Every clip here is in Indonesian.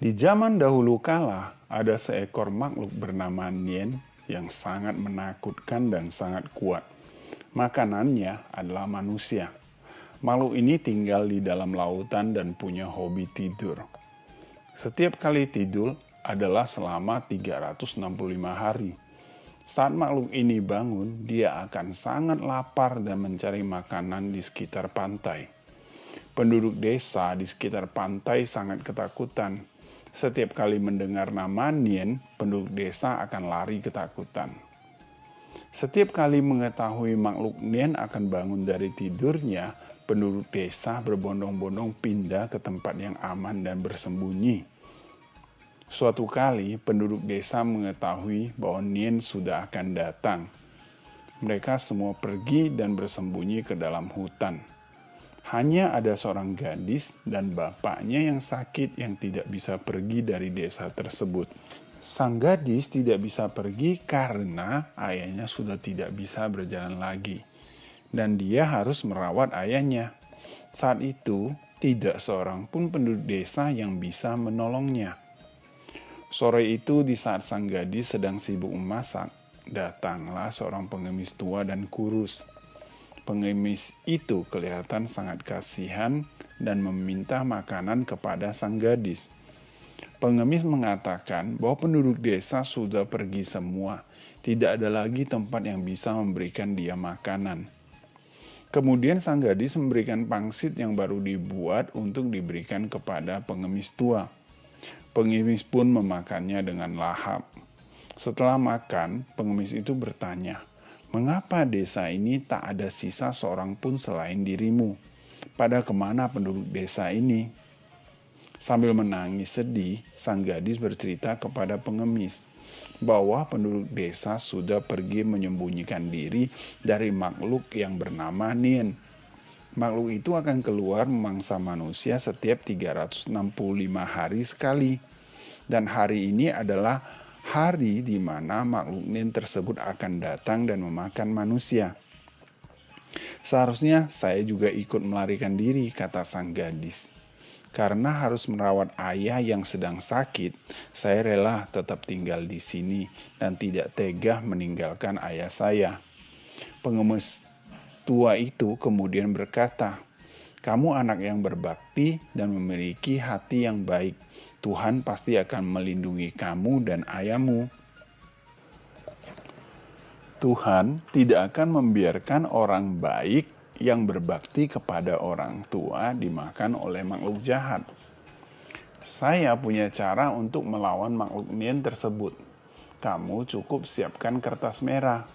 Di zaman dahulu kala, ada seekor makhluk bernama Nien yang sangat menakutkan dan sangat kuat. Makanannya adalah manusia. Makhluk ini tinggal di dalam lautan dan punya hobi tidur. Setiap kali tidur adalah selama 365 hari. Saat makhluk ini bangun, dia akan sangat lapar dan mencari makanan di sekitar pantai. Penduduk desa di sekitar pantai sangat ketakutan. Setiap kali mendengar nama Nien, penduduk desa akan lari ketakutan. Setiap kali mengetahui makhluk Nien akan bangun dari tidurnya, penduduk desa berbondong-bondong pindah ke tempat yang aman dan bersembunyi. Suatu kali, penduduk desa mengetahui bahwa Nien sudah akan datang. Mereka semua pergi dan bersembunyi ke dalam hutan. Hanya ada seorang gadis dan bapaknya yang sakit yang tidak bisa pergi dari desa tersebut. Sang gadis tidak bisa pergi karena ayahnya sudah tidak bisa berjalan lagi. Dan dia harus merawat ayahnya. Saat itu, tidak seorang pun penduduk desa yang bisa menolongnya. Sore itu di saat sang gadis sedang sibuk memasak, datanglah seorang pengemis tua dan kurus. Pengemis itu kelihatan sangat kasihan dan meminta makanan kepada sang gadis. Pengemis mengatakan bahwa penduduk desa sudah pergi semua, tidak ada lagi tempat yang bisa memberikan dia makanan. Kemudian sang gadis memberikan pangsit yang baru dibuat untuk diberikan kepada pengemis tua. Pengemis pun memakannya dengan lahap. Setelah makan, pengemis itu bertanya, "Mengapa desa ini tak ada sisa seorang pun selain dirimu? Pada kemana penduduk desa ini?" Sambil menangis sedih, sang gadis bercerita kepada pengemis bahwa penduduk desa sudah pergi menyembunyikan diri dari makhluk yang bernama Nien. Makhluk itu akan keluar memangsa manusia setiap 365 hari sekali. Dan hari ini adalah hari di mana makhluk Nien tersebut akan datang dan memakan manusia. "Seharusnya saya juga ikut melarikan diri," kata sang gadis. "Karena harus merawat ayah yang sedang sakit, saya rela tetap tinggal di sini dan tidak tega meninggalkan ayah saya." Pengemis tua itu kemudian berkata, "Kamu anak yang berbakti dan memiliki hati yang baik. Tuhan pasti akan melindungi kamu dan ayahmu. Tuhan tidak akan membiarkan orang baik yang berbakti kepada orang tua dimakan oleh makhluk jahat. Saya punya cara untuk melawan makhluk Nien tersebut. Kamu cukup siapkan kertas merah."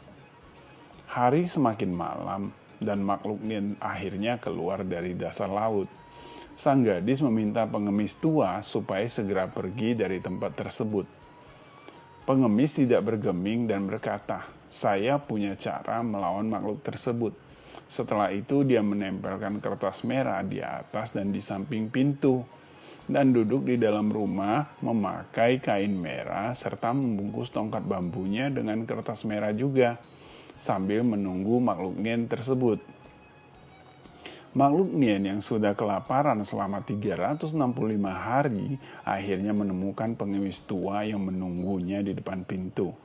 Hari semakin malam dan makhluk Nien akhirnya keluar dari dasar laut. Sang gadis meminta pengemis tua supaya segera pergi dari tempat tersebut. Pengemis tidak bergeming dan berkata, "Saya punya cara melawan makhluk tersebut." Setelah itu dia menempelkan kertas merah di atas dan di samping pintu, dan duduk di dalam rumah memakai kain merah serta membungkus tongkat bambunya dengan kertas merah juga, sambil menunggu makhluk Nien tersebut. Makhluk Nien yang sudah kelaparan selama 365 hari akhirnya menemukan pengemis tua yang menunggunya di depan pintu.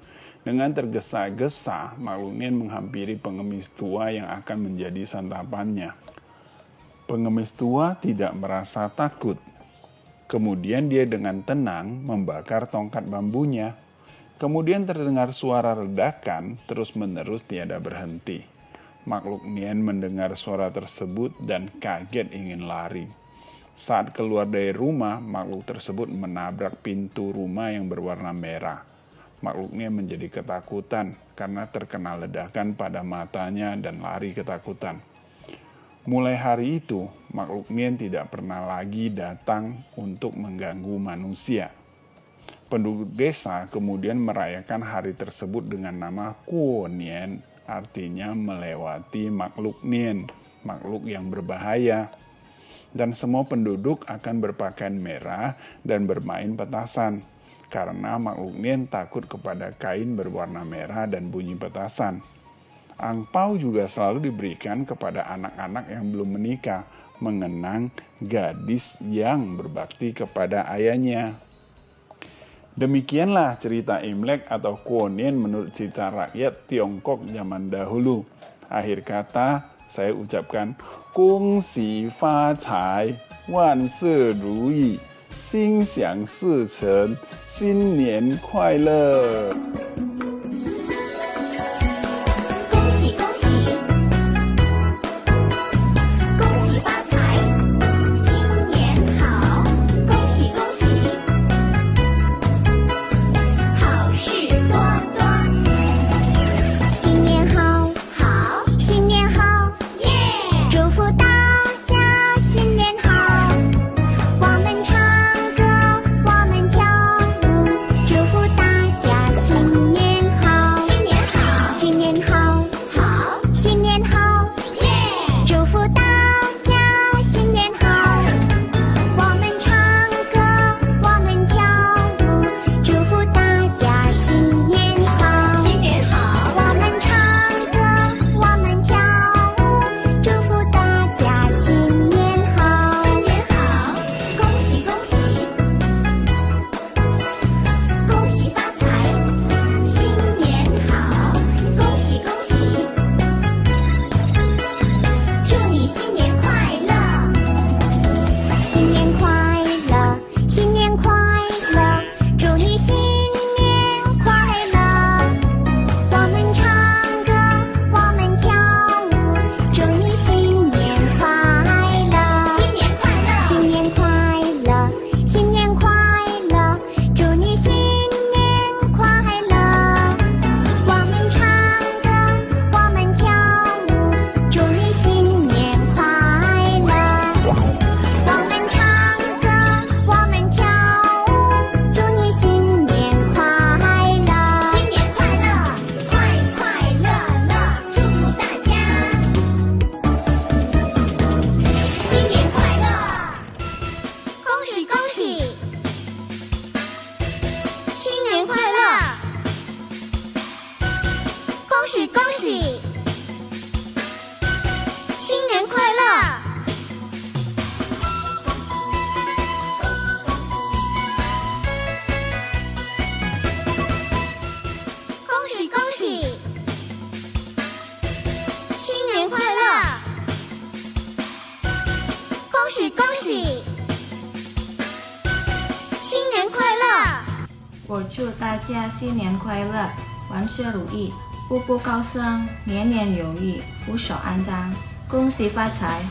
Dengan tergesa-gesa, makhluk Nien menghampiri pengemis tua yang akan menjadi santapannya. Pengemis tua tidak merasa takut. Kemudian dia dengan tenang membakar tongkat bambunya. Kemudian terdengar suara ledakan terus-menerus tiada berhenti. Makhluk Nien mendengar suara tersebut dan kaget ingin lari. Saat keluar dari rumah, makhluk tersebut menabrak pintu rumah yang berwarna merah. Makhluk Nien menjadi ketakutan karena terkena ledakan pada matanya dan lari ketakutan. Mulai hari itu, makhluk Nien tidak pernah lagi datang untuk mengganggu manusia. Penduduk desa kemudian merayakan hari tersebut dengan nama Kuo Nien, artinya melewati makhluk Nien, makhluk yang berbahaya. Dan semua penduduk akan berpakaian merah dan bermain petasan, karena makhluk Nien takut kepada kain berwarna merah dan bunyi petasan. Angpau juga selalu diberikan kepada anak-anak yang belum menikah, mengenang gadis yang berbakti kepada ayahnya. Demikianlah cerita Imlek atau Kuonian menurut cerita rakyat Tiongkok zaman dahulu. Akhir kata, saya ucapkan Gong xi fa cai, wan se ru yi,心想事成，新年快乐！恭喜恭喜，恭喜发财，新年好！恭喜恭喜，好事多多。新年好，好，新年好，耶！祝福大家新年好。我们唱歌，我们跳舞，祝福大家新年好。新年好，新年好，好，新年好，耶！祝福大家新年好。我们唱歌，我们跳舞，祝福大家新年好。新年好，我们唱歌，我们跳舞，祝福大家新年好。新年好，恭喜恭喜，恭喜发财，新年好，恭喜恭喜，祝你新年快乐，新年快乐，新年快乐，祝你新年快乐。我们唱歌，我们跳舞，祝你新年快乐，新年快乐，新年快乐，新年快乐，祝你新年快乐。我们唱歌，我们跳舞，祝你新年快乐。我们唱歌，我们跳舞，祝你新年快乐。新年快乐，快快乐乐，祝福大家。新年快乐，恭喜恭喜，新年快乐，恭喜恭喜，新年快乐。恭喜恭喜，新年快乐！恭喜恭喜，新年快乐！我祝大家新年快乐，万事如意，步步高升，年年有余，福寿安康，恭喜发财！